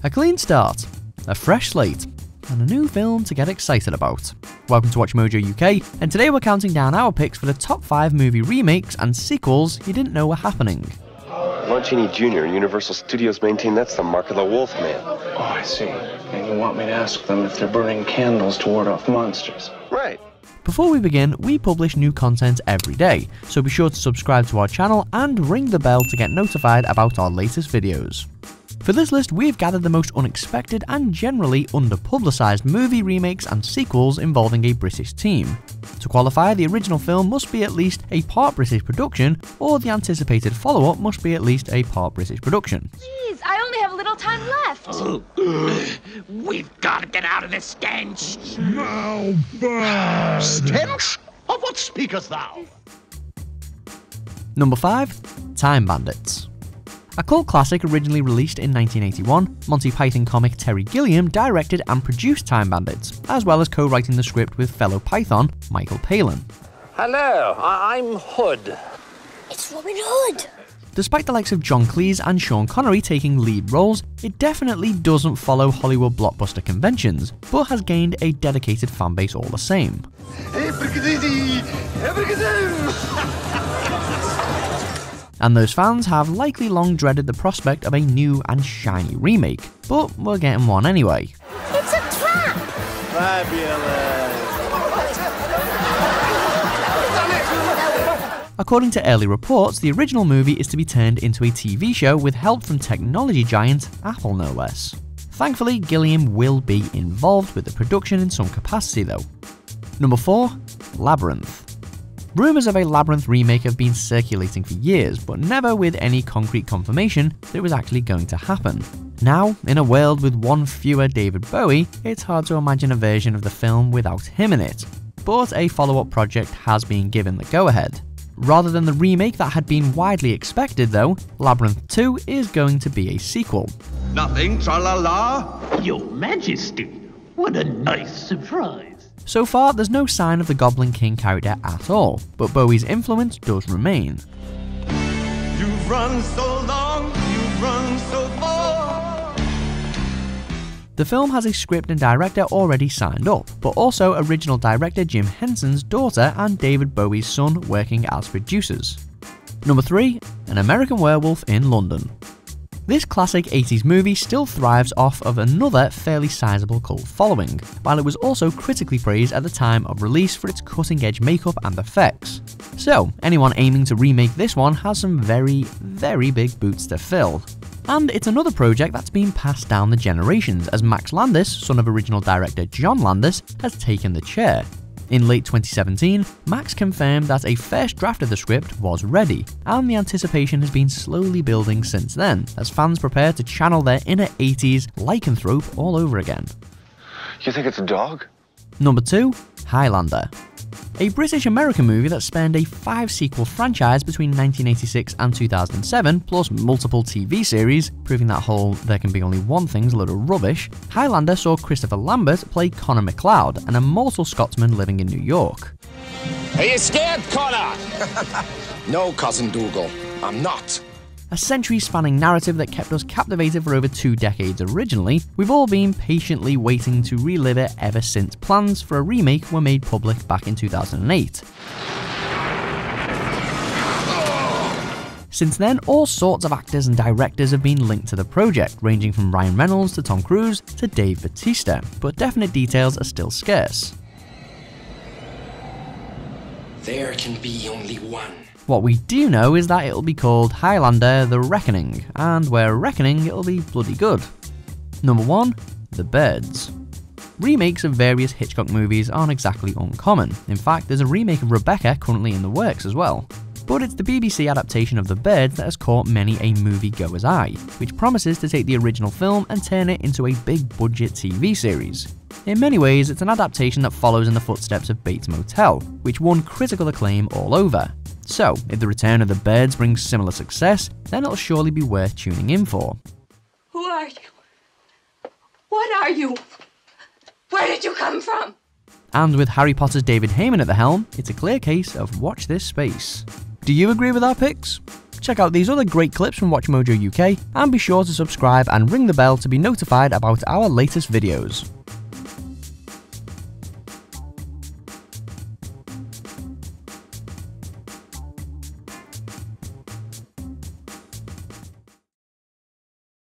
A clean start, a fresh slate, and a new film to get excited about. Welcome to Watch Mojo UK, and today we're counting down our picks for the top 5 movie remakes and sequels you didn't know were happening. Longini Jr. and Universal Studios maintain that's the mark of the Wolfman. Oh, I see. And you want me to ask them if they're burning candles to ward off monsters. Right. Before we begin, we publish new content every day, so be sure to subscribe to our channel and ring the bell to get notified about our latest videos. For this list, we've gathered the most unexpected and generally underpublicised movie remakes and sequels involving a British team. To qualify, the original film must be at least a part British production, or the anticipated follow-up must be at least a part British production. Jeez, I only have a little time left. We've got to get out of this stench. Stench? Of what speakest thou? Number 5. Time Bandits. A cult classic originally released in 1981, Monty Python comic Terry Gilliam directed and produced Time Bandits, as well as co-writing the script with fellow Python Michael Palin. Hello, I'm Hood. It's Robin Hood. Despite the likes of John Cleese and Sean Connery taking lead roles, it definitely doesn't follow Hollywood blockbuster conventions, but has gained a dedicated fanbase all the same. And those fans have likely long dreaded the prospect of a new and shiny remake, but we're getting one anyway. It's a trap! According to early reports, the original movie is to be turned into a TV show with help from technology giant Apple no less. Thankfully, Gilliam will be involved with the production in some capacity though. Number 4. Labyrinth. Rumours of a Labyrinth remake have been circulating for years, but never with any concrete confirmation that it was actually going to happen. Now, in a world with one fewer David Bowie, it's hard to imagine a version of the film without him in it. But a follow-up project has been given the go-ahead. Rather than the remake that had been widely expected though, Labyrinth 2 is going to be a sequel. Nothing, tra-la-la. Your Majesty, what a nice surprise. So far, there's no sign of the Goblin King character at all, but Bowie's influence does remain. You've run so long, you've run so far. The film has a script and director already signed up, but also original director Jim Henson's daughter and David Bowie's son working as producers. Number 3. An American Werewolf in London. This classic 80s movie still thrives off of another fairly sizable cult following, while it was also critically praised at the time of release for its cutting-edge makeup and effects. So, anyone aiming to remake this one has some very, very big boots to fill. And it's another project that's been passed down the generations, as Max Landis, son of original director John Landis, has taken the chair. In late 2017, Max confirmed that a first draft of the script was ready, and the anticipation has been slowly building since then, as fans prepare to channel their inner 80s lycanthrope all over again. You think it's a dog? Number 2. Highlander. A British-American movie that spanned a 5-sequel franchise between 1986 and 2007, plus multiple TV series, proving that whole "there can be only one thing's a load of rubbish," Highlander saw Christopher Lambert play Connor MacLeod, an immortal Scotsman living in New York. Are you scared, Connor? No, Cousin Dougal, I'm not. A century-spanning narrative that kept us captivated for over 2 decades originally, we've all been patiently waiting to relive it ever since plans for a remake were made public back in 2008. Since then, all sorts of actors and directors have been linked to the project, ranging from Ryan Reynolds to Tom Cruise to Dave Bautista, but definite details are still scarce. There can be only one. What we do know is that it'll be called Highlander The Reckoning, and where reckoning it'll be bloody good. Number 1. The Birds. Remakes of various Hitchcock movies aren't exactly uncommon. In fact, there's a remake of Rebecca currently in the works as well. But it's the BBC adaptation of The Birds that has caught many a moviegoer's eye, which promises to take the original film and turn it into a big-budget TV series. In many ways, it's an adaptation that follows in the footsteps of Bates Motel, which won critical acclaim all over. So, if the return of The Birds brings similar success, then it'll surely be worth tuning in for. Who are you? What are you? Where did you come from? And with Harry Potter's David Heyman at the helm, it's a clear case of watch this space. Do you agree with our picks? Check out these other great clips from WatchMojo UK, and be sure to subscribe and ring the bell to be notified about our latest videos.